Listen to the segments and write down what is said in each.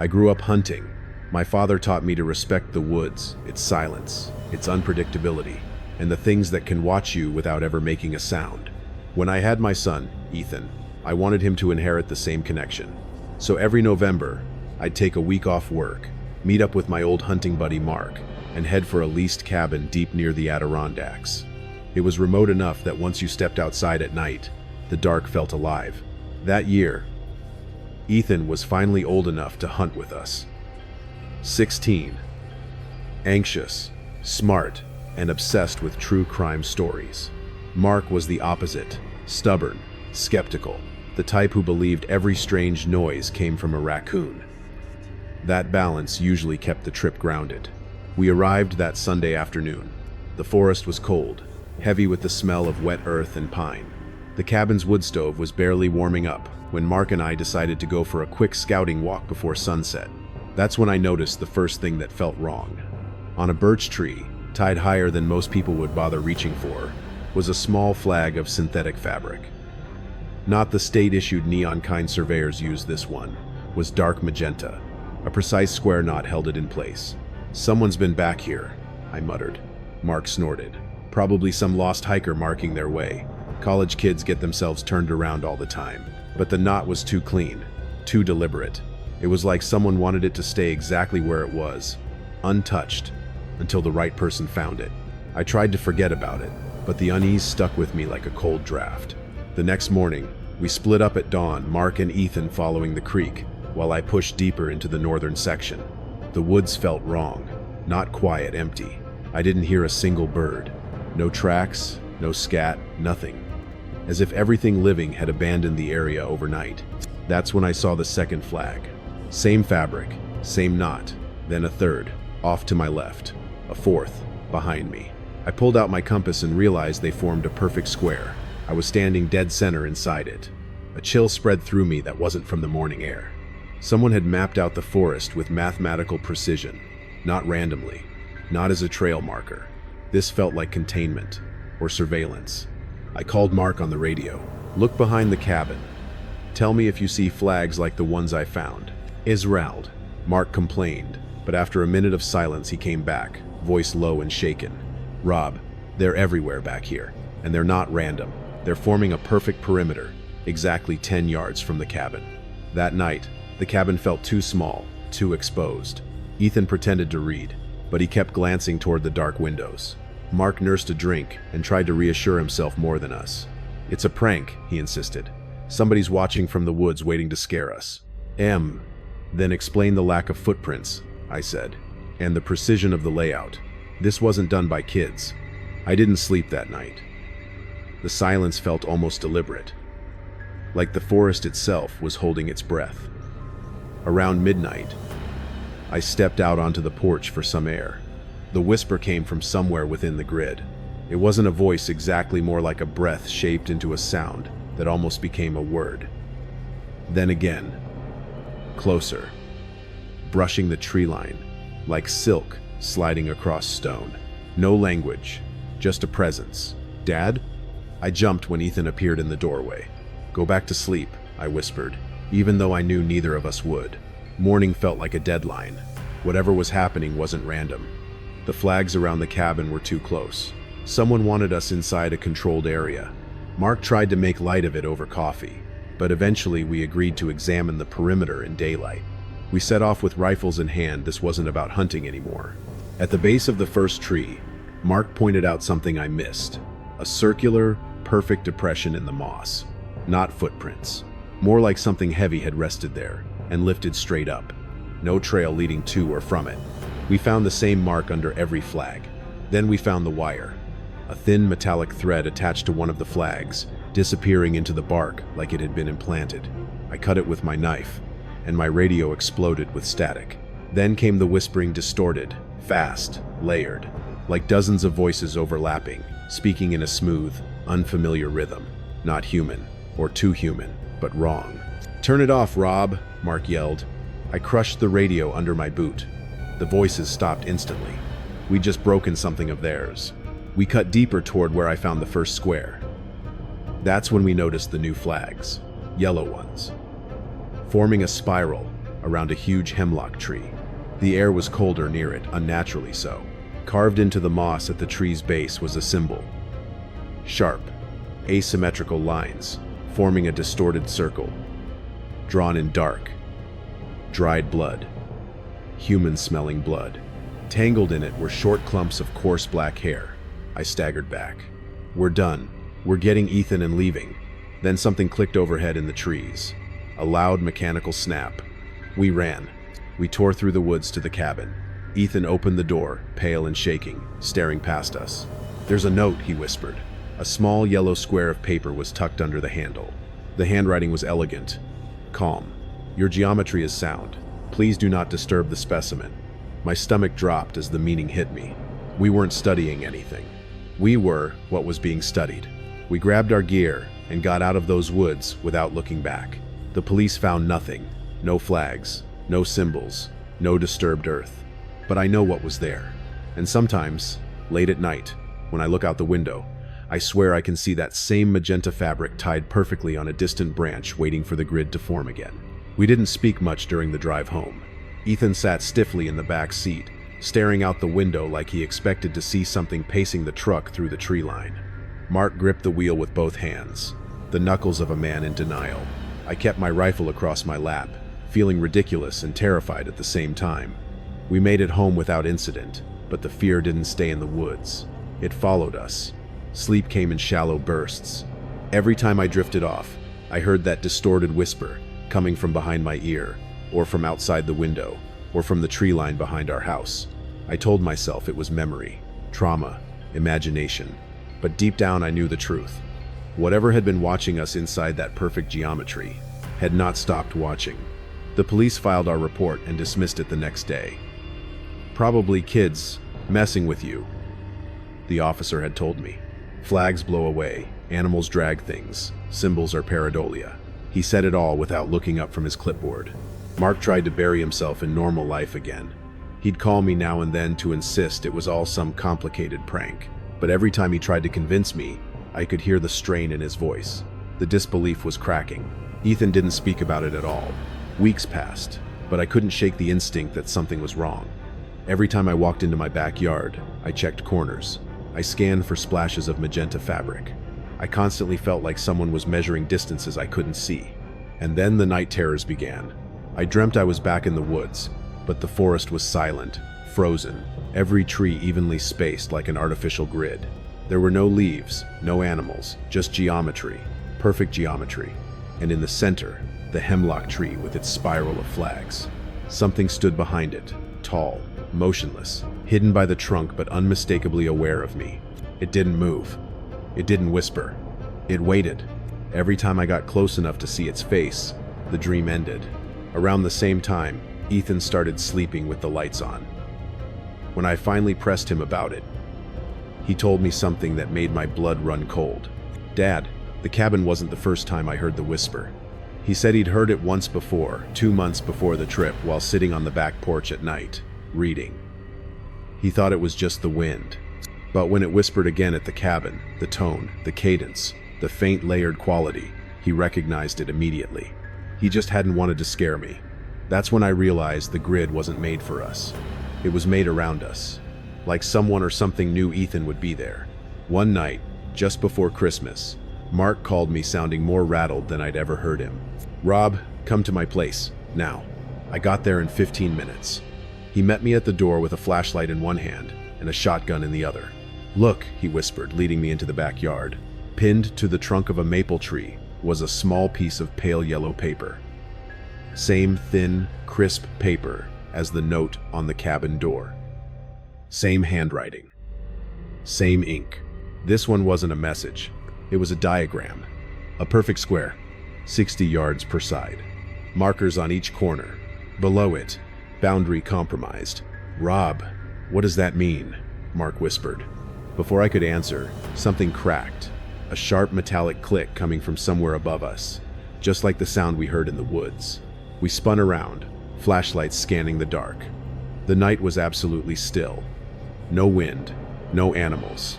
I grew up hunting. My father taught me to respect the woods, its silence, its unpredictability, and the things that can watch you without ever making a sound. When I had my son, Ethan, I wanted him to inherit the same connection. So every November, I'd take a week off work, meet up with my old hunting buddy Mark, and head for a leased cabin deep near the Adirondacks. It was remote enough that once you stepped outside at night, the dark felt alive. That year, Ethan was finally old enough to hunt with us. 16. Anxious, smart, and obsessed with true crime stories. Mark was the opposite, stubborn, skeptical, the type who believed every strange noise came from a raccoon. That balance usually kept the trip grounded. We arrived that Sunday afternoon. The forest was cold, heavy with the smell of wet earth and pine. The cabin's wood stove was barely warming up when Mark and I decided to go for a quick scouting walk before sunset. That's when I noticed the first thing that felt wrong. On a birch tree, tied higher than most people would bother reaching for, was a small flag of synthetic fabric. Not the state-issued neon kind surveyors used. This one was dark magenta. A precise square knot held it in place. "Someone's been back here," I muttered. Mark snorted. "Probably some lost hiker marking their way. College kids get themselves turned around all the time." But the knot was too clean, too deliberate. It was like someone wanted it to stay exactly where it was, untouched, until the right person found it. I tried to forget about it, but the unease stuck with me like a cold draft. The next morning, we split up at dawn, Mark and Ethan following the creek, while I pushed deeper into the northern section. The woods felt wrong, not quiet, empty. I didn't hear a single bird. No tracks, no scat, nothing. As if everything living had abandoned the area overnight. That's when I saw the second flag. Same fabric, same knot, then a third, off to my left, a fourth, behind me. I pulled out my compass and realized they formed a perfect square. I was standing dead center inside it. A chill spread through me that wasn't from the morning air. Someone had mapped out the forest with mathematical precision, not randomly, not as a trail marker. This felt like containment, or surveillance. I called Mark on the radio. "Look behind the cabin. Tell me if you see flags like the ones I found." "Israel," Mark complained, but after a minute of silence he came back, voice low and shaken. "Rob, they're everywhere back here, and they're not random. They're forming a perfect perimeter, exactly 10 yards from the cabin." That night, the cabin felt too small, too exposed. Ethan pretended to read, but he kept glancing toward the dark windows. Mark nursed a drink and tried to reassure himself more than us. "It's a prank," he insisted. "Somebody's watching from the woods waiting to scare us." Then explain the lack of footprints," I said, "and the precision of the layout. This wasn't done by kids." I didn't sleep that night. The silence felt almost deliberate, like the forest itself was holding its breath. Around midnight, I stepped out onto the porch for some air. The whisper came from somewhere within the grid. It wasn't a voice exactly, more like a breath shaped into a sound that almost became a word. Then again, closer, brushing the tree line, like silk sliding across stone. No language, just a presence. "Dad?" I jumped when Ethan appeared in the doorway. "Go back to sleep," I whispered, even though I knew neither of us would. Morning felt like a deadline. Whatever was happening wasn't random. The flags around the cabin were too close. Someone wanted us inside a controlled area. Mark tried to make light of it over coffee, but eventually we agreed to examine the perimeter in daylight. We set off with rifles in hand. This wasn't about hunting anymore. At the base of the first tree, Mark pointed out something I missed. A circular, perfect depression in the moss. Not footprints. More like something heavy had rested there and lifted straight up. No trail leading to or from it. We found the same mark under every flag. Then we found the wire. A thin metallic thread attached to one of the flags, disappearing into the bark like it had been implanted. I cut it with my knife, and my radio exploded with static. Then came the whispering, distorted, fast, layered, like dozens of voices overlapping, speaking in a smooth, unfamiliar rhythm. Not human, or too human, but wrong. "Turn it off, Rob," Mark yelled. I crushed the radio under my boot. The voices stopped instantly. We'd just broken something of theirs. We cut deeper toward where I found the first square. That's when we noticed the new flags, yellow ones, forming a spiral, around a huge hemlock tree. The air was colder near it, unnaturally so. Carved into the moss at the tree's base was a symbol. Sharp, asymmetrical lines, forming a distorted circle. Drawn in dark, dried blood. Human-smelling blood. Tangled in it were short clumps of coarse black hair. I staggered back. We're done. We're getting Ethan and leaving. Then something clicked overhead in the trees. A loud mechanical snap. We ran. We tore through the woods to the cabin. Ethan opened the door, pale and shaking, staring past us. "There's a note," he whispered. A small yellow square of paper was tucked under the handle. The handwriting was elegant, calm. "Your geometry is sound. Please do not disturb the specimen." My stomach dropped as the meaning hit me. We weren't studying anything. We were what was being studied. We grabbed our gear and got out of those woods without looking back. The police found nothing. No flags, no symbols, no disturbed earth. But I know what was there. And sometimes, late at night, when I look out the window, I swear I can see that same magenta fabric tied perfectly on a distant branch waiting for the grid to form again. We didn't speak much during the drive home. Ethan sat stiffly in the back seat, staring out the window like he expected to see something pacing the truck through the tree line. Mark gripped the wheel with both hands, the knuckles of a man in denial. I kept my rifle across my lap, feeling ridiculous and terrified at the same time. We made it home without incident, but the fear didn't stay in the woods. It followed us. Sleep came in shallow bursts. Every time I drifted off, I heard that distorted whisper coming from behind my ear, or from outside the window, or from the tree line behind our house. I told myself it was memory, trauma, imagination, but deep down I knew the truth. Whatever had been watching us inside that perfect geometry had not stopped watching. The police filed our report and dismissed it the next day. "Probably kids messing with you," the officer had told me. "Flags blow away, animals drag things, symbols are pareidolia." He said it all without looking up from his clipboard. Mark tried to bury himself in normal life again. He'd call me now and then to insist it was all some complicated prank, but every time he tried to convince me, I could hear the strain in his voice. The disbelief was cracking. Ethan didn't speak about it at all. Weeks passed, but I couldn't shake the instinct that something was wrong. Every time I walked into my backyard, I checked corners. I scanned for splashes of magenta fabric. I constantly felt like someone was measuring distances I couldn't see. And then the night terrors began. I dreamt I was back in the woods, but the forest was silent, frozen, every tree evenly spaced like an artificial grid. There were no leaves, no animals, just geometry, perfect geometry. And in the center, the hemlock tree with its spiral of flags. Something stood behind it, tall, motionless, hidden by the trunk but unmistakably aware of me. It didn't move. It didn't whisper. It waited. Every time I got close enough to see its face, the dream ended. Around the same time, Ethan started sleeping with the lights on. When I finally pressed him about it, he told me something that made my blood run cold. "Dad, the cabin wasn't the first time I heard the whisper." He said he'd heard it once before, 2 months before the trip, while sitting on the back porch at night, reading. He thought it was just the wind. But when it whispered again at the cabin, the tone, the cadence, the faint layered quality, he recognized it immediately. He just hadn't wanted to scare me. That's when I realized the grid wasn't made for us. It was made around us. Like someone or something knew Ethan would be there. One night, just before Christmas, Mark called me sounding more rattled than I'd ever heard him. "Rob, come to my place, now." I got there in 15 minutes. He met me at the door with a flashlight in one hand and a shotgun in the other. "Look," he whispered, leading me into the backyard. Pinned to the trunk of a maple tree was a small piece of pale yellow paper. Same thin, crisp paper as the note on the cabin door. Same handwriting. Same ink. This one wasn't a message. It was a diagram. A perfect square, 60 yards per side. Markers on each corner. Below it, boundary compromised. "Rob, what does that mean?" Mark whispered. Before I could answer, something cracked. A sharp metallic click coming from somewhere above us, just like the sound we heard in the woods. We spun around, flashlights scanning the dark. The night was absolutely still. No wind, no animals.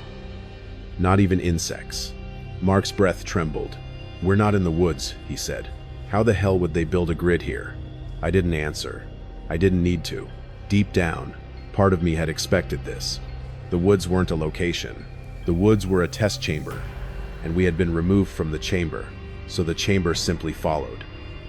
Not even insects. Mark's breath trembled. "We're not in the woods," he said. "How the hell would they build a grid here?" I didn't answer. I didn't need to. Deep down, part of me had expected this. The woods weren't a location. The woods were a test chamber, and we had been removed from the chamber, so the chamber simply followed.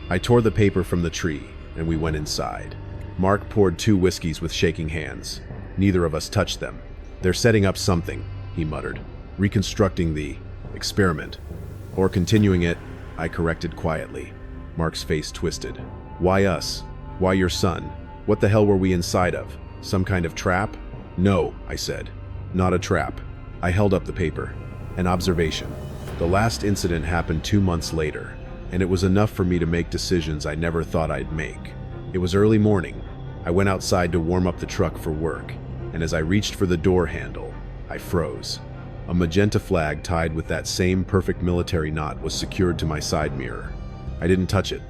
I tore the paper from the tree, and we went inside. Mark poured 2 whiskeys with shaking hands. Neither of us touched them. "They're setting up something," he muttered. "Reconstructing the experiment. Or continuing it," I corrected quietly. Mark's face twisted. "Why us? Why your son? What the hell were we inside of? Some kind of trap?" "No," I said. "Not a trap." I held up the paper. An observation. The last incident happened 2 months later, and it was enough for me to make decisions I never thought I'd make. It was early morning. I went outside to warm up the truck for work, and as I reached for the door handle, I froze. A magenta flag tied with that same perfect military knot was secured to my side mirror. I didn't touch it.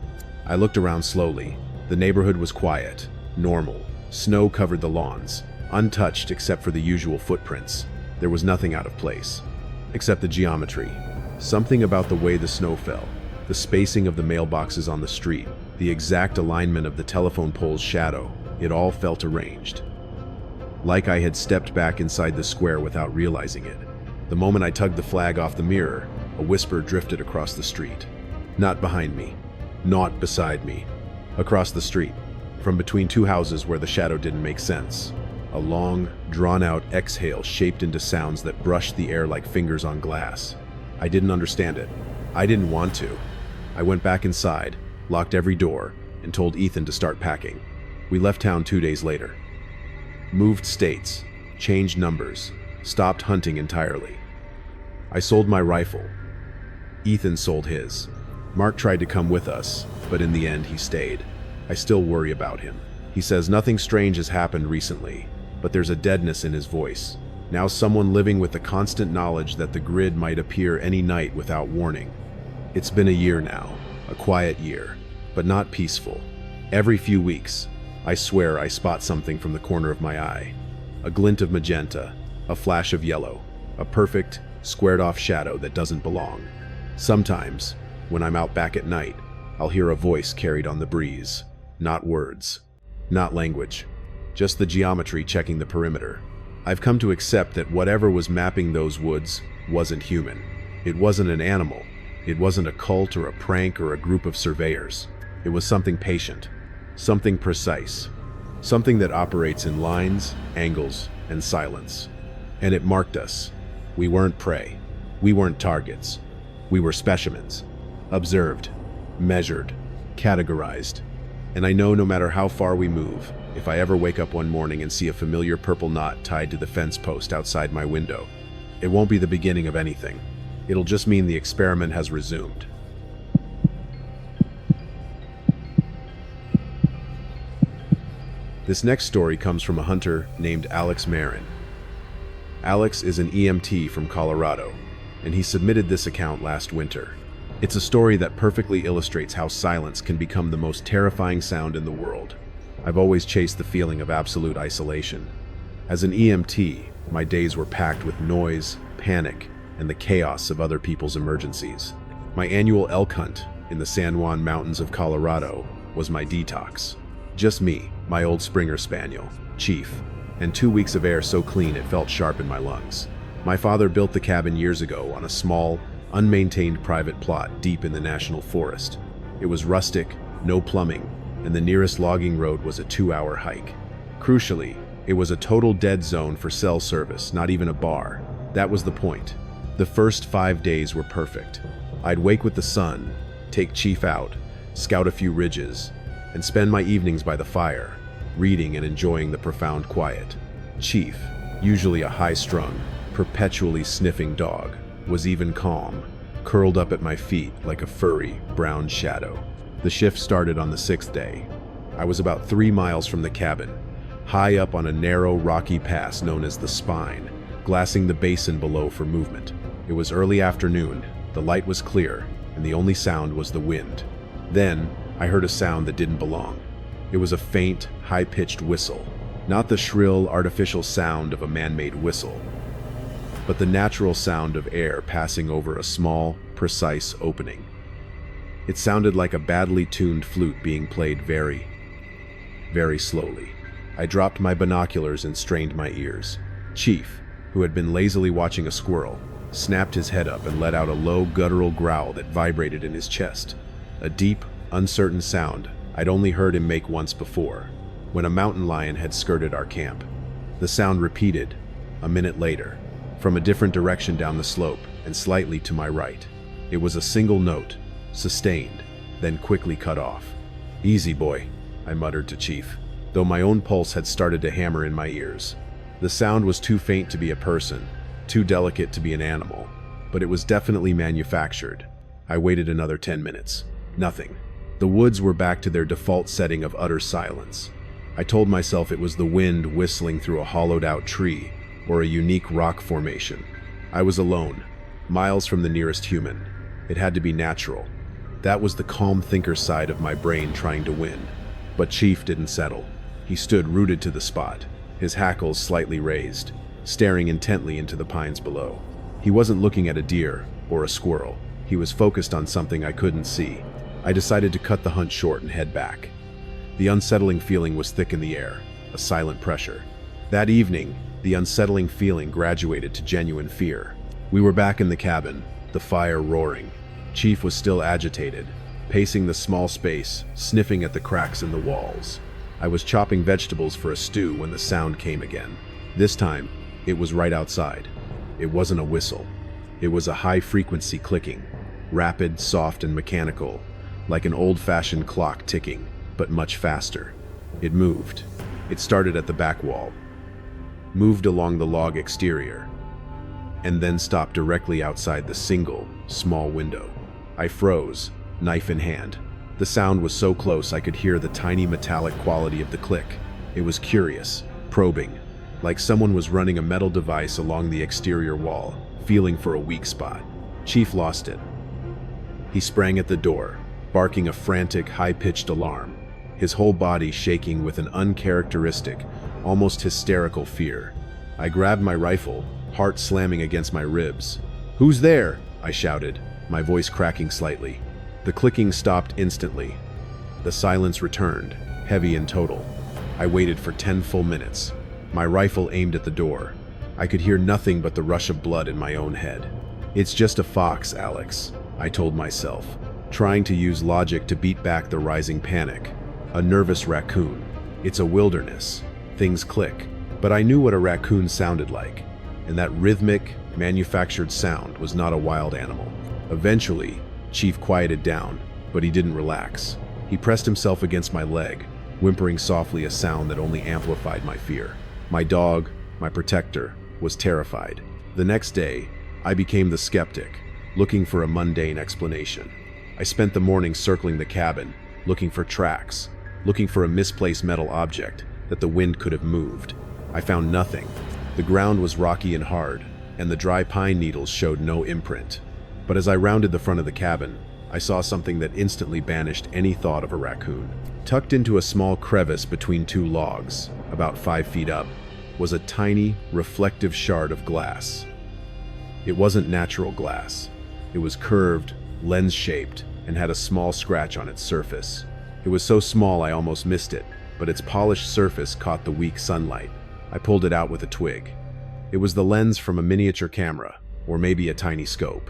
I looked around slowly. The neighborhood was quiet, normal. Snow covered the lawns, untouched except for the usual footprints. There was nothing out of place, except the geometry. Something about the way the snow fell, the spacing of the mailboxes on the street, the exact alignment of the telephone pole's shadow, it all felt arranged. Like I had stepped back inside the square without realizing it. The moment I tugged the flag off the mirror, a whisper drifted across the street. Not behind me, not beside me. Across the street, from between 2 houses where the shadow didn't make sense. A long, drawn-out exhale shaped into sounds that brushed the air like fingers on glass. I didn't understand it. I didn't want to. I went back inside, locked every door, and told Ethan to start packing. We left town 2 days later. Moved states, changed numbers, stopped hunting entirely. I sold my rifle. Ethan sold his. Mark tried to come with us, but in the end he stayed. I still worry about him. He says nothing strange has happened recently, but there's a deadness in his voice. Now someone living with the constant knowledge that the grid might appear any night without warning. It's been a year now, a quiet year, but not peaceful. Every few weeks, I swear I spot something from the corner of my eye. A glint of magenta, a flash of yellow, a perfect, squared-off shadow that doesn't belong. Sometimes, when I'm out back at night, I'll hear a voice carried on the breeze. Not words, not language, just the geometry checking the perimeter. I've come to accept that whatever was mapping those woods wasn't human. It wasn't an animal. It wasn't a cult or a prank or a group of surveyors. It was something patient, something precise, something that operates in lines, angles, and silence. And it marked us. We weren't prey. We weren't targets. We were specimens. Observed, measured, categorized. And I know no matter how far we move, if I ever wake up one morning and see a familiar purple knot tied to the fence post outside my window, it won't be the beginning of anything. It'll just mean the experiment has resumed. This next story comes from a hunter named Alex Marin. Alex is an EMT from Colorado, and he submitted this account last winter. It's a story that perfectly illustrates how silence can become the most terrifying sound in the world. I've always chased the feeling of absolute isolation. As an EMT, my days were packed with noise, panic, and the chaos of other people's emergencies. My annual elk hunt in the San Juan Mountains of Colorado was my detox. Just me, my old Springer Spaniel, Chief, and 2 weeks of air so clean it felt sharp in my lungs. My father built the cabin years ago on a small, unmaintained private plot deep in the national forest. It was rustic, no plumbing, and the nearest logging road was a 2-hour hike. Crucially, it was a total dead zone for cell service, not even a bar. That was the point. The first 5 days were perfect. I'd wake with the sun, take Chief out, scout a few ridges, and spend my evenings by the fire, reading and enjoying the profound quiet. Chief, usually a high-strung, perpetually sniffing dog, was even calm, curled up at my feet like a furry, brown shadow. The shift started on the 6th day. I was about 3 miles from the cabin, high up on a narrow, rocky pass known as the Spine, glassing the basin below for movement. It was early afternoon, the light was clear, and the only sound was the wind. Then, I heard a sound that didn't belong. It was a faint, high-pitched whistle, not the shrill, artificial sound of a man-made whistle, but the natural sound of air passing over a small, precise opening. It sounded like a badly tuned flute being played very, very slowly. I dropped my binoculars and strained my ears. Chief, who had been lazily watching a squirrel, snapped his head up and let out a low, guttural growl that vibrated in his chest. A deep, uncertain sound I'd only heard him make once before, when a mountain lion had skirted our camp. The sound repeated, a minute later, from a different direction down the slope and slightly to my right. It was a single note, sustained, then quickly cut off. "Easy, boy," I muttered to Chief, though my own pulse had started to hammer in my ears. The sound was too faint to be a person, too delicate to be an animal, but it was definitely manufactured. I waited another 10 minutes. Nothing. The woods were back to their default setting of utter silence. I told myself it was the wind whistling through a hollowed-out tree or a unique rock formation. I was alone, miles from the nearest human. It had to be natural. That was the calm thinker side of my brain trying to win. But Chief didn't settle. He stood rooted to the spot, his hackles slightly raised, staring intently into the pines below. He wasn't looking at a deer or a squirrel. He was focused on something I couldn't see. I decided to cut the hunt short and head back. The unsettling feeling was thick in the air, a silent pressure. That evening, the unsettling feeling graduated to genuine fear. We were back in the cabin, the fire roaring. Chief was still agitated, pacing the small space, sniffing at the cracks in the walls. I was chopping vegetables for a stew when the sound came again. This time, it was right outside. It wasn't a whistle. It was a high-frequency clicking, rapid, soft, and mechanical, like an old-fashioned clock ticking, but much faster. It moved. It started at the back wall, moved along the log exterior, and then stopped directly outside the single, small window. I froze, knife in hand. The sound was so close I could hear the tiny metallic quality of the click. It was curious, probing, like someone was running a metal device along the exterior wall, feeling for a weak spot. Chief lost it. He sprang at the door, barking a frantic, high-pitched alarm, his whole body shaking with an uncharacteristic, almost hysterical fear. I grabbed my rifle, heart slamming against my ribs. "Who's there?" I shouted, my voice cracking slightly. The clicking stopped instantly. The silence returned, heavy and total. I waited for 10 full minutes, my rifle aimed at the door. I could hear nothing but the rush of blood in my own head. "It's just a fox, Alex," I told myself, trying to use logic to beat back the rising panic. "A nervous raccoon. It's a wilderness. Things click." But I knew what a raccoon sounded like, and that rhythmic, manufactured sound was not a wild animal. Eventually, Chief quieted down, but he didn't relax. He pressed himself against my leg, whimpering softly, a sound that only amplified my fear. My dog, my protector, was terrified. The next day, I became the skeptic, looking for a mundane explanation. I spent the morning circling the cabin, looking for tracks, looking for a misplaced metal object that the wind could have moved. I found nothing. The ground was rocky and hard, and the dry pine needles showed no imprint. But as I rounded the front of the cabin, I saw something that instantly banished any thought of a raccoon. Tucked into a small crevice between two logs, about 5 feet up, was a tiny, reflective shard of glass. It wasn't natural glass. It was curved, lens-shaped, and had a small scratch on its surface. It was so small I almost missed it, but its polished surface caught the weak sunlight. I pulled it out with a twig. It was the lens from a miniature camera, or maybe a tiny scope.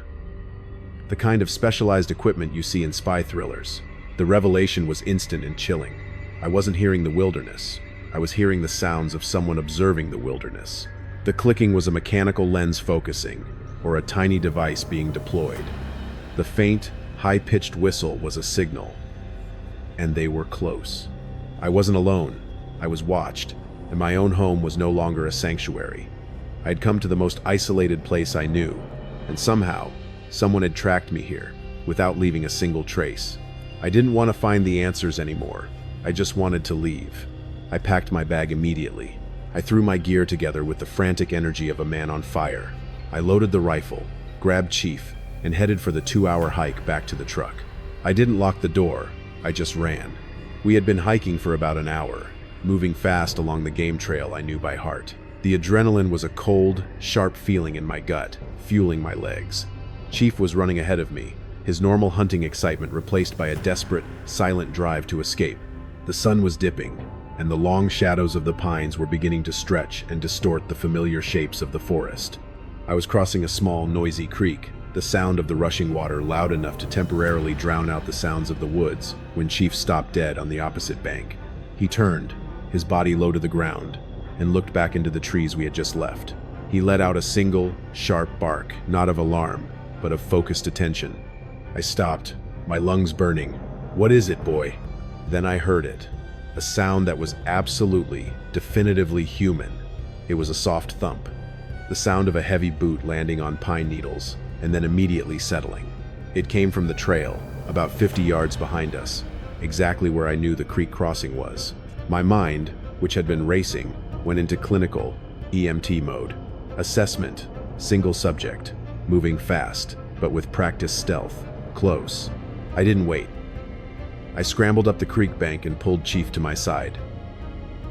The kind of specialized equipment you see in spy thrillers. The revelation was instant and chilling. I wasn't hearing the wilderness. I was hearing the sounds of someone observing the wilderness. The clicking was a mechanical lens focusing, or a tiny device being deployed. The faint, high-pitched whistle was a signal. And they were close. I wasn't alone. I was watched, and my own home was no longer a sanctuary. I had come to the most isolated place I knew, and somehow, someone had tracked me here, without leaving a single trace. I didn't want to find the answers anymore. I just wanted to leave. I packed my bag immediately. I threw my gear together with the frantic energy of a man on fire. I loaded the rifle, grabbed Chief, and headed for the 2-hour hike back to the truck. I didn't lock the door, I just ran. We had been hiking for about an hour, moving fast along the game trail I knew by heart. The adrenaline was a cold, sharp feeling in my gut, fueling my legs. Chief was running ahead of me, his normal hunting excitement replaced by a desperate, silent drive to escape. The sun was dipping, and the long shadows of the pines were beginning to stretch and distort the familiar shapes of the forest. I was crossing a small, noisy creek, the sound of the rushing water loud enough to temporarily drown out the sounds of the woods, when Chief stopped dead on the opposite bank. He turned, his body low to the ground, and looked back into the trees we had just left. He let out a single, sharp bark, not of alarm, but of focused attention. I stopped, my lungs burning. "What is it, boy?" Then I heard it. A sound that was absolutely, definitively human. It was a soft thump. The sound of a heavy boot landing on pine needles, and then immediately settling. It came from the trail, about 50 yards behind us, exactly where I knew the creek crossing was. My mind, which had been racing, went into clinical, EMT mode. Assessment, single subject, moving fast, but with practiced stealth, close. I didn't wait. I scrambled up the creek bank and pulled Chief to my side.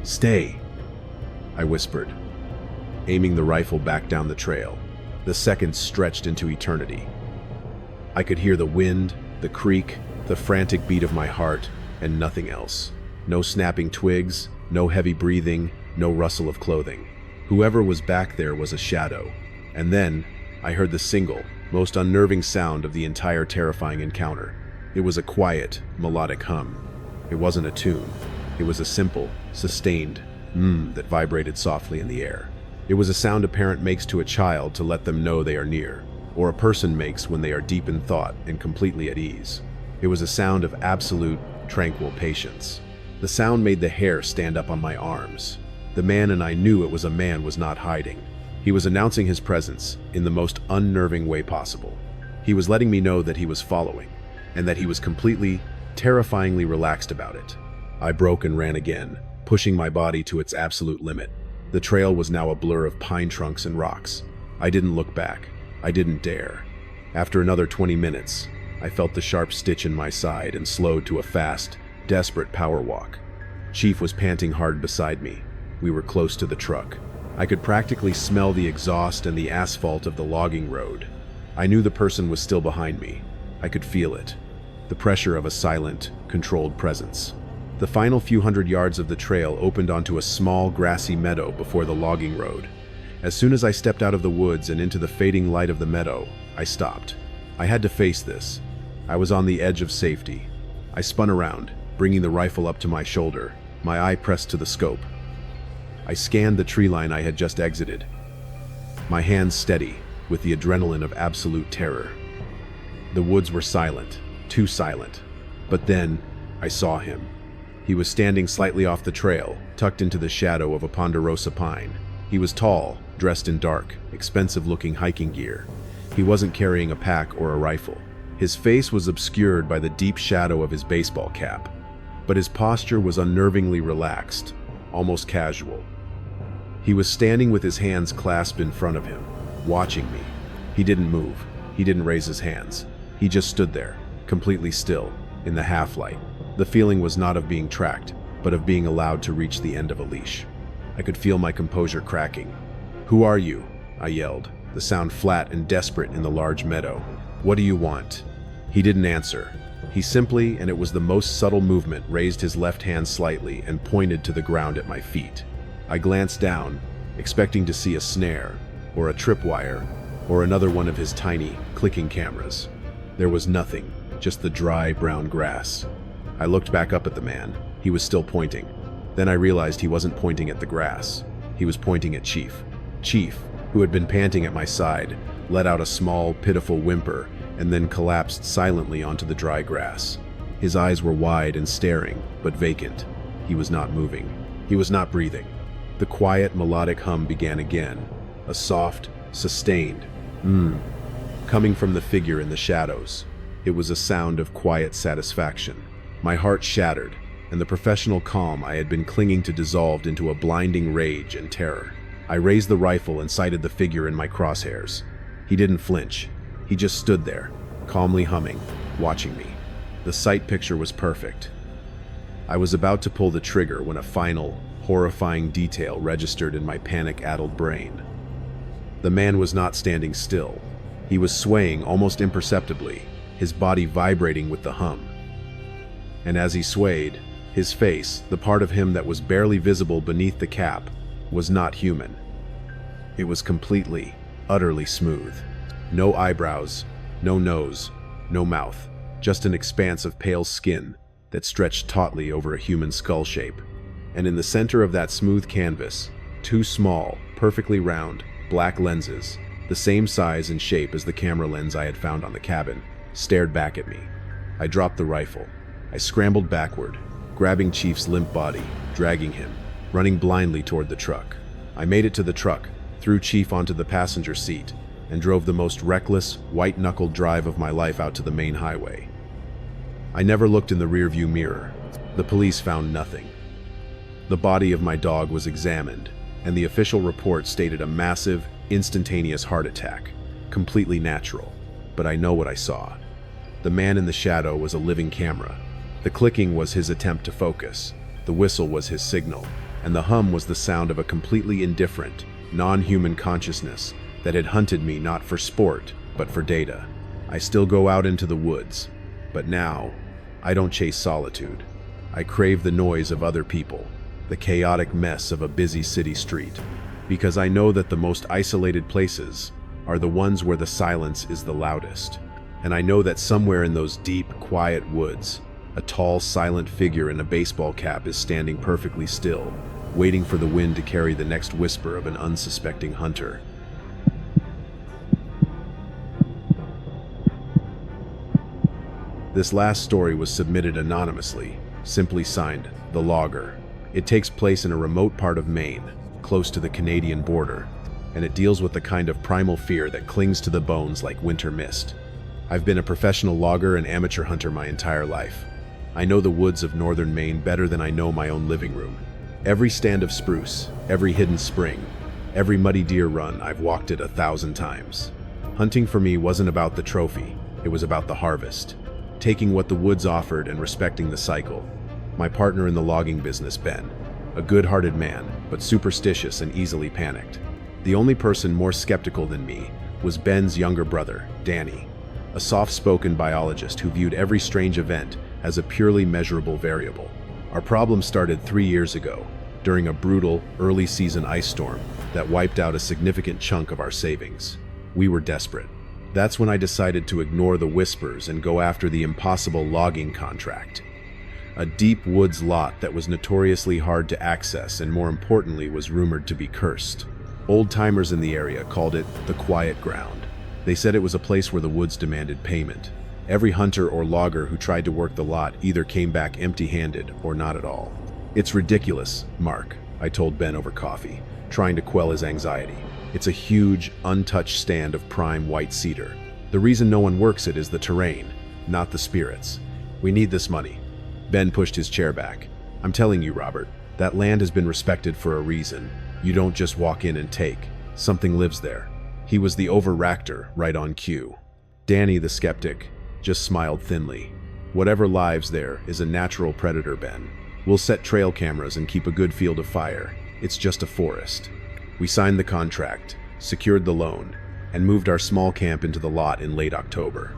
"Stay," I whispered, aiming the rifle back down the trail. The seconds stretched into eternity. I could hear the wind, the creak, the frantic beat of my heart, and nothing else. No snapping twigs, no heavy breathing, no rustle of clothing. Whoever was back there was a shadow. And then, I heard the single, most unnerving sound of the entire terrifying encounter. It was a quiet, melodic hum. It wasn't a tune. It was a simple, sustained that vibrated softly in the air. It was a sound a parent makes to a child to let them know they are near, or a person makes when they are deep in thought and completely at ease. It was a sound of absolute, tranquil patience. The sound made the hair stand up on my arms. The man, and I knew it was a man, was not hiding. He was announcing his presence in the most unnerving way possible. He was letting me know that he was following, and that he was completely, terrifyingly relaxed about it. I broke and ran again, pushing my body to its absolute limit. The trail was now a blur of pine trunks and rocks. I didn't look back. I didn't dare. After another 20 minutes, I felt the sharp stitch in my side and slowed to a fast, desperate power walk. Chief was panting hard beside me. We were close to the truck. I could practically smell the exhaust and the asphalt of the logging road. I knew the person was still behind me. I could feel it. The pressure of a silent, controlled presence. The final few hundred yards of the trail opened onto a small, grassy meadow before the logging road. As soon as I stepped out of the woods and into the fading light of the meadow, I stopped. I had to face this. I was on the edge of safety. I spun around, bringing the rifle up to my shoulder, my eye pressed to the scope. I scanned the tree line I had just exited, my hands steady with the adrenaline of absolute terror. The woods were silent, too silent. But then, I saw him. He was standing slightly off the trail, tucked into the shadow of a ponderosa pine. He was tall, dressed in dark, expensive-looking hiking gear. He wasn't carrying a pack or a rifle. His face was obscured by the deep shadow of his baseball cap, but his posture was unnervingly relaxed, almost casual. He was standing with his hands clasped in front of him, watching me. He didn't move. He didn't raise his hands. He just stood there, completely still, in the half-light. The feeling was not of being tracked, but of being allowed to reach the end of a leash. I could feel my composure cracking. "Who are you?" I yelled, the sound flat and desperate in the large meadow. "What do you want?" He didn't answer. He simply, and it was the most subtle movement, raised his left hand slightly and pointed to the ground at my feet. I glanced down, expecting to see a snare, or a tripwire, or another one of his tiny, clicking cameras. There was nothing, just the dry, brown grass. I looked back up at the man. He was still pointing. Then I realized he wasn't pointing at the grass. He was pointing at Chief. Chief, who had been panting at my side, let out a small, pitiful whimper and then collapsed silently onto the dry grass. His eyes were wide and staring, but vacant. He was not moving. He was not breathing. The quiet, melodic hum began again, a soft, sustained coming from the figure in the shadows. It was a sound of quiet satisfaction. My heart shattered, and the professional calm I had been clinging to dissolved into a blinding rage and terror. I raised the rifle and sighted the figure in my crosshairs. He didn't flinch. He just stood there, calmly humming, watching me. The sight picture was perfect. I was about to pull the trigger when a final, horrifying detail registered in my panic-addled brain. The man was not standing still. He was swaying almost imperceptibly, his body vibrating with the hum. And as he swayed, His face, the part of him that was barely visible beneath the cap, was not human. It was completely, utterly smooth. No eyebrows, no nose, no mouth, just an expanse of pale skin that stretched tautly over a human skull shape. And in the center of that smooth canvas, two small, perfectly round, black lenses, the same size and shape as the camera lens I had found on the cabin, stared back at me. I dropped the rifle. I scrambled backward, grabbing Chief's limp body, dragging him, running blindly toward the truck. I made it to the truck, threw Chief onto the passenger seat, and drove the most reckless, white-knuckled drive of my life out to the main highway. I never looked in the rearview mirror. The police found nothing. The body of my dog was examined, and the official report stated a massive, instantaneous heart attack, completely natural. But I know what I saw. The man in the shadow was a living camera. The clicking was his attempt to focus, the whistle was his signal, and the hum was the sound of a completely indifferent, non-human consciousness that had hunted me not for sport, but for data. I still go out into the woods, but now, I don't chase solitude. I crave the noise of other people, the chaotic mess of a busy city street, because I know that the most isolated places are the ones where the silence is the loudest. And I know that somewhere in those deep, quiet woods, a tall, silent figure in a baseball cap is standing perfectly still, waiting for the wind to carry the next whisper of an unsuspecting hunter. This last story was submitted anonymously, simply signed, The Logger. It takes place in a remote part of Maine, close to the Canadian border, and it deals with the kind of primal fear that clings to the bones like winter mist. I've been a professional logger and amateur hunter my entire life. I know the woods of northern Maine better than I know my own living room. Every stand of spruce, every hidden spring, every muddy deer run, I've walked it 1,000 times. Hunting for me wasn't about the trophy, it was about the harvest. Taking what the woods offered and respecting the cycle. My partner in the logging business, Ben, a good-hearted man, but superstitious and easily panicked. The only person more skeptical than me was Ben's younger brother, Danny, a soft-spoken biologist who viewed every strange event as a purely measurable variable. Our problem started 3 years ago, during a brutal, early-season ice storm that wiped out a significant chunk of our savings. We were desperate. That's when I decided to ignore the whispers and go after the impossible logging contract. A deep woods lot that was notoriously hard to access and, more importantly, was rumored to be cursed. Old-timers in the area called it the Quiet Ground. They said it was a place where the woods demanded payment. Every hunter or logger who tried to work the lot either came back empty-handed or not at all. "It's ridiculous, Mark," I told Ben over coffee, trying to quell his anxiety. "It's a huge, untouched stand of prime white cedar. The reason no one works it is the terrain, not the spirits. We need this money." Ben pushed his chair back. "I'm telling you, Robert, that land has been respected for a reason. You don't just walk in and take. Something lives there." He was the over-ractor, right on cue. Danny, the skeptic, just smiled thinly. "Whatever lives there is a natural predator, Ben. We'll set trail cameras and keep a good field of fire. It's just a forest." We signed the contract, secured the loan, and moved our small camp into the lot in late October.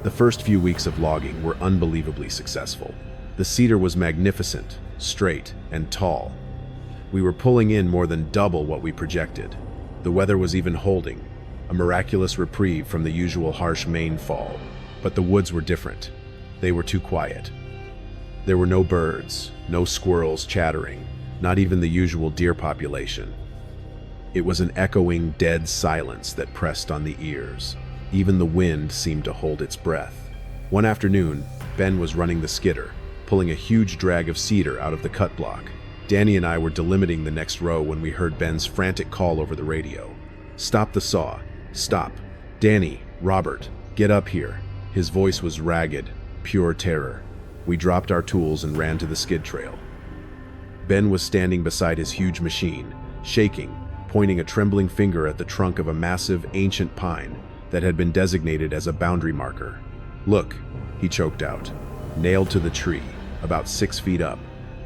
The first few weeks of logging were unbelievably successful. The cedar was magnificent, straight, and tall. We were pulling in more than double what we projected. The weather was even holding, a miraculous reprieve from the usual harsh Maine fall. But the woods were different. They were too quiet. There were no birds, no squirrels chattering, not even the usual deer population. It was an echoing, dead silence that pressed on the ears. Even the wind seemed to hold its breath. One afternoon, Ben was running the skidder, pulling a huge drag of cedar out of the cut block. Danny and I were delimiting the next row when we heard Ben's frantic call over the radio. "Stop the saw. Stop. Danny, Robert, get up here." His voice was ragged, pure terror. We dropped our tools and ran to the skid trail. Ben was standing beside his huge machine, shaking, pointing a trembling finger at the trunk of a massive, ancient pine that had been designated as a boundary marker. "Look," he choked out. Nailed to the tree, about 6 feet up,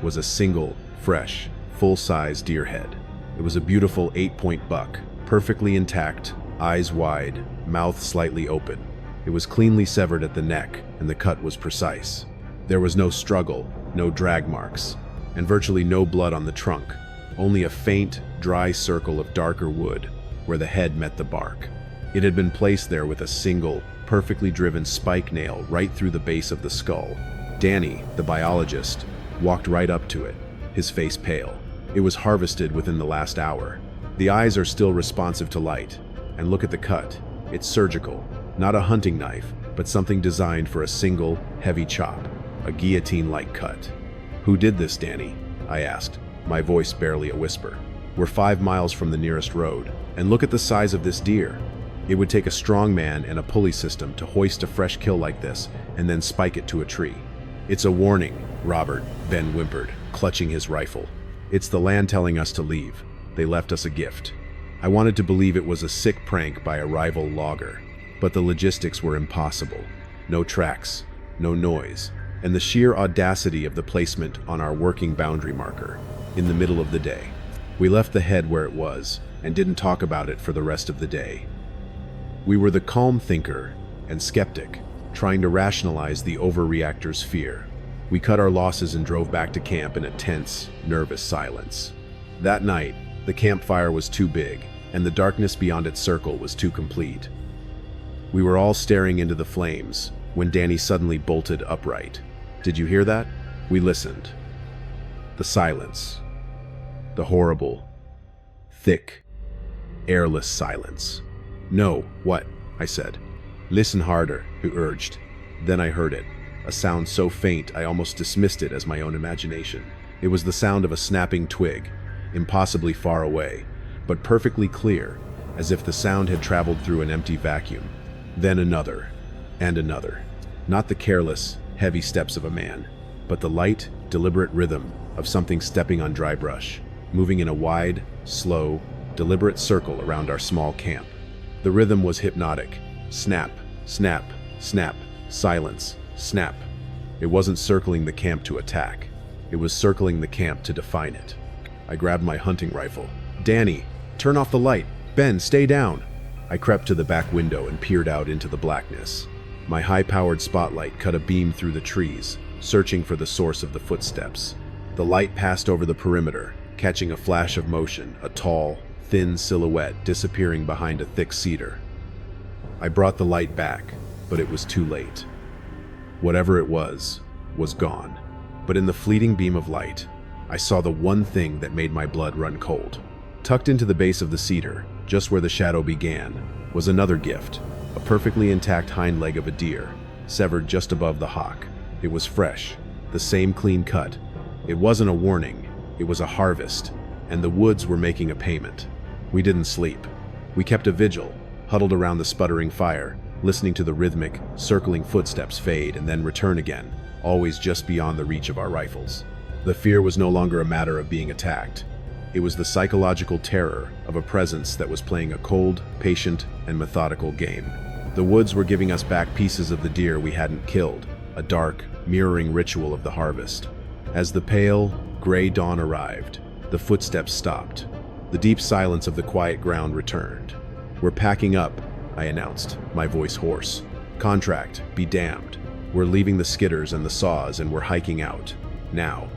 was a single, fresh, full-size deer head. It was a beautiful 8-point buck, perfectly intact, eyes wide, mouth slightly open. It was cleanly severed at the neck, and the cut was precise. There was no struggle, no drag marks, and virtually no blood on the trunk, only a faint, dry circle of darker wood where the head met the bark. It had been placed there with a single, perfectly driven spike nail right through the base of the skull. Danny, the biologist, walked right up to it, his face pale. It was harvested within the last hour. The eyes are still responsive to light, and look at the cut. It's surgical, not a hunting knife, but something designed for a single, heavy chop, a guillotine-like cut. "Who did this, Danny?" I asked, my voice barely a whisper. "We're 5 miles from the nearest road, and look at the size of this deer. It would take a strong man and a pulley system to hoist a fresh kill like this and then spike it to a tree." "It's a warning, Robert," Ben whimpered, clutching his rifle. "It's the land telling us to leave. They left us a gift." I wanted to believe it was a sick prank by a rival logger, but the logistics were impossible. No tracks, no noise, and the sheer audacity of the placement on our working boundary marker, in the middle of the day. We left the head where it was and didn't talk about it for the rest of the day. We were the calm thinker and skeptic, trying to rationalize the overreactor's fear. We cut our losses and drove back to camp in a tense, nervous silence. That night, the campfire was too big, and the darkness beyond its circle was too complete. We were all staring into the flames when Danny suddenly bolted upright. "Did you hear that?" We listened. The silence. The horrible, thick, airless silence. "No, what?" I said. "Listen harder," he urged. Then I heard it, a sound so faint I almost dismissed it as my own imagination. It was the sound of a snapping twig, impossibly far away, but perfectly clear, as if the sound had traveled through an empty vacuum. Then another, and another. Not the careless, heavy steps of a man, but the light, deliberate rhythm of something stepping on dry brush, moving in a wide, slow, deliberate circle around our small camp. The rhythm was hypnotic. Snap, snap, snap, silence, snap. It wasn't circling the camp to attack. It was circling the camp to define it. I grabbed my hunting rifle. "Danny, turn off the light. Ben, stay down." I crept to the back window and peered out into the blackness. My high-powered spotlight cut a beam through the trees, searching for the source of the footsteps. The light passed over the perimeter, catching a flash of motion, a tall, thin silhouette disappearing behind a thick cedar. I brought the light back, but it was too late. Whatever it was gone. But in the fleeting beam of light, I saw the one thing that made my blood run cold. Tucked into the base of the cedar, just where the shadow began, was another gift, a perfectly intact hind leg of a deer, severed just above the hock. It was fresh, the same clean cut. It wasn't a warning, it was a harvest, and the woods were making a payment. We didn't sleep. We kept a vigil, huddled around the sputtering fire, listening to the rhythmic, circling footsteps fade and then return again, always just beyond the reach of our rifles. The fear was no longer a matter of being attacked. It was the psychological terror of a presence that was playing a cold, patient, and methodical game. The woods were giving us back pieces of the deer we hadn't killed, a dark, mirroring ritual of the harvest. As the pale, gray dawn arrived, the footsteps stopped. The deep silence of the quiet ground returned. "We're packing up," I announced, my voice hoarse. "Contract, be damned. We're leaving the skidders and the saws and we're hiking out. Now."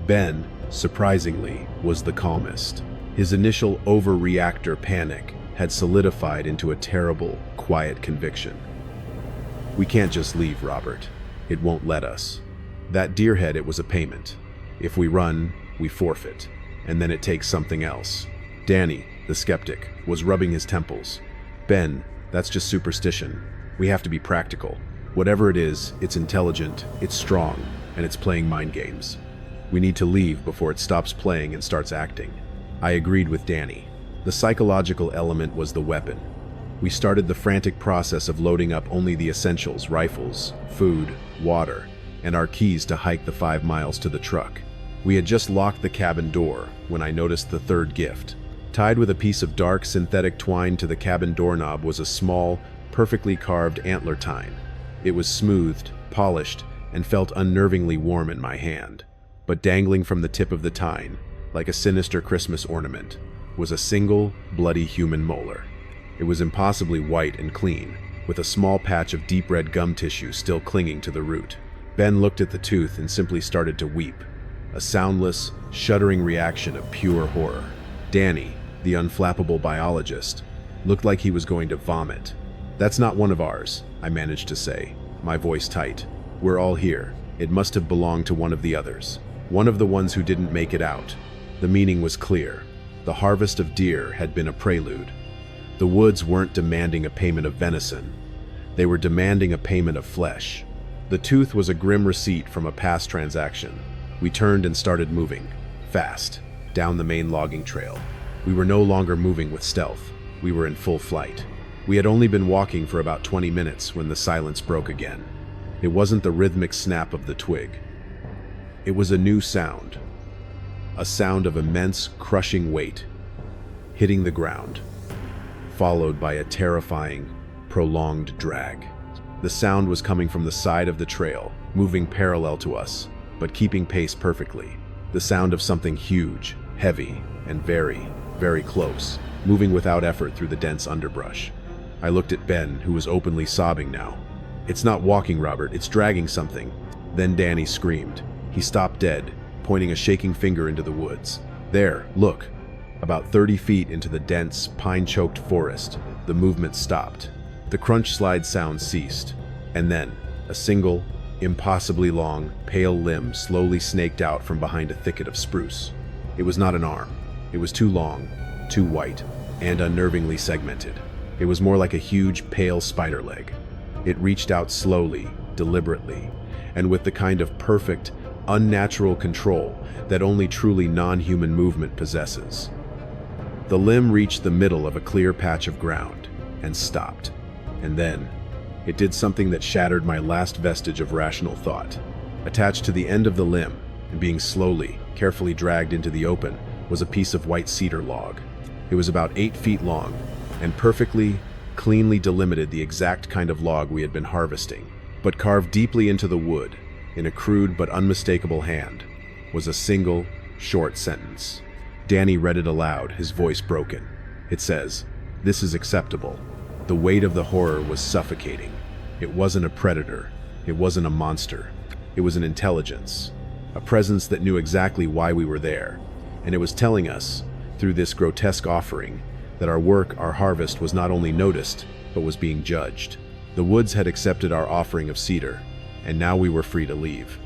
Ben, surprisingly, was the calmest. His initial overreactor panic had solidified into a terrible, quiet conviction. "We can't just leave, Robert. It won't let us. That deer head, it was a payment. If we run, we forfeit, and then it takes something else." Danny, the skeptic, was rubbing his temples. "Ben, that's just superstition. We have to be practical. Whatever it is, it's intelligent, it's strong, and it's playing mind games. We need to leave before it stops playing and starts acting." I agreed with Danny. The psychological element was the weapon. We started the frantic process of loading up only the essentials: rifles, food, water, and our keys to hike the 5 miles to the truck. We had just locked the cabin door when I noticed the third gift. Tied with a piece of dark synthetic twine to the cabin doorknob was a small, perfectly carved antler tine. It was smoothed, polished, and felt unnervingly warm in my hand. But dangling from the tip of the tine, like a sinister Christmas ornament, was a single, bloody human molar. It was impossibly white and clean, with a small patch of deep red gum tissue still clinging to the root. Ben looked at the tooth and simply started to weep, a soundless, shuddering reaction of pure horror. Danny, the unflappable biologist, looked like he was going to vomit. "That's not one of ours," I managed to say, my voice tight. "We're all here. It must have belonged to one of the others. One of the ones who didn't make it out." The meaning was clear. The harvest of deer had been a prelude. The woods weren't demanding a payment of venison. They were demanding a payment of flesh. The tooth was a grim receipt from a past transaction. We turned and started moving, fast, down the main logging trail. We were no longer moving with stealth. We were in full flight. We had only been walking for about 20 minutes when the silence broke again. It wasn't the rhythmic snap of the twig. It was a new sound. A sound of immense, crushing weight hitting the ground, followed by a terrifying, prolonged drag. The sound was coming from the side of the trail, moving parallel to us, but keeping pace perfectly. The sound of something huge, heavy, and very, very close, moving without effort through the dense underbrush. I looked at Ben, who was openly sobbing now. "It's not walking, Robert, it's dragging something." Then Danny screamed. He stopped dead, pointing a shaking finger into the woods. "There, look." About 30 feet into the dense, pine-choked forest, the movement stopped. The crunch slide sound ceased, and then a single, impossibly long, pale limb slowly snaked out from behind a thicket of spruce. It was not an arm. It was too long, too white, and unnervingly segmented. It was more like a huge, pale spider leg. It reached out slowly, deliberately, and with the kind of perfect, unnatural control that only truly non-human movement possesses. The limb reached the middle of a clear patch of ground and stopped. And then, it did something that shattered my last vestige of rational thought. Attached to the end of the limb, and being slowly, carefully dragged into the open, was a piece of white cedar log. It was about 8 feet long, and perfectly, cleanly delimited the exact kind of log we had been harvesting. But carved deeply into the wood, in a crude but unmistakable hand, was a single, short sentence. Danny read it aloud, his voice broken. It says, "This is acceptable." The weight of the horror was suffocating. It wasn't a predator. It wasn't a monster. It was an intelligence, a presence that knew exactly why we were there, and it was telling us, through this grotesque offering, that our work, our harvest, was not only noticed, but was being judged. The woods had accepted our offering of cedar, and now we were free to leave.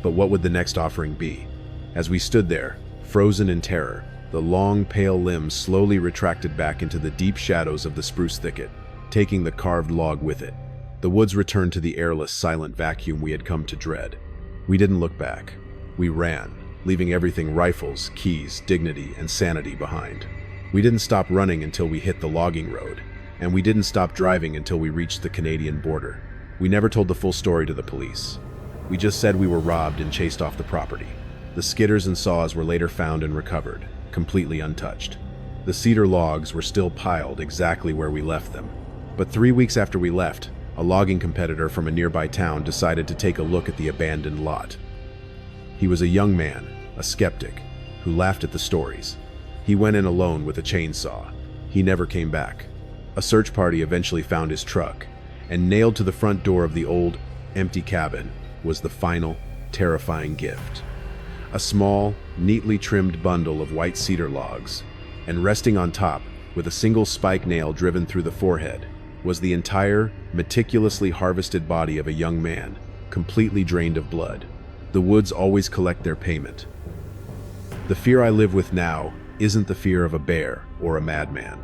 But what would the next offering be? As we stood there, frozen in terror, the long, pale limb slowly retracted back into the deep shadows of the spruce thicket, taking the carved log with it. The woods returned to the airless, silent vacuum we had come to dread. We didn't look back. We ran, leaving everything: rifles, keys, dignity, and sanity behind. We didn't stop running until we hit the logging road, and we didn't stop driving until we reached the Canadian border. We never told the full story to the police. We just said we were robbed and chased off the property. The skidders and saws were later found and recovered, completely untouched. The cedar logs were still piled exactly where we left them. But 3 weeks after we left, a logging competitor from a nearby town decided to take a look at the abandoned lot. He was a young man, a skeptic, who laughed at the stories. He went in alone with a chainsaw. He never came back. A search party eventually found his truck, and nailed to the front door of the old, empty cabin was the final, terrifying gift. A small, neatly trimmed bundle of white cedar logs, and resting on top, with a single spike nail driven through the forehead, was the entire, meticulously harvested body of a young man, completely drained of blood. The woods always collect their payment. The fear I live with now isn't the fear of a bear or a madman.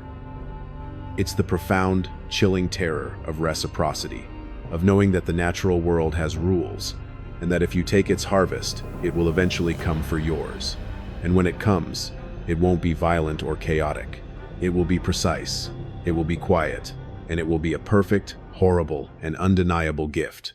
It's the profound, chilling terror of reciprocity, of knowing that the natural world has rules, and that if you take its harvest, it will eventually come for yours. And when it comes, it won't be violent or chaotic. It will be precise, it will be quiet, and it will be a perfect, horrible, and undeniable gift.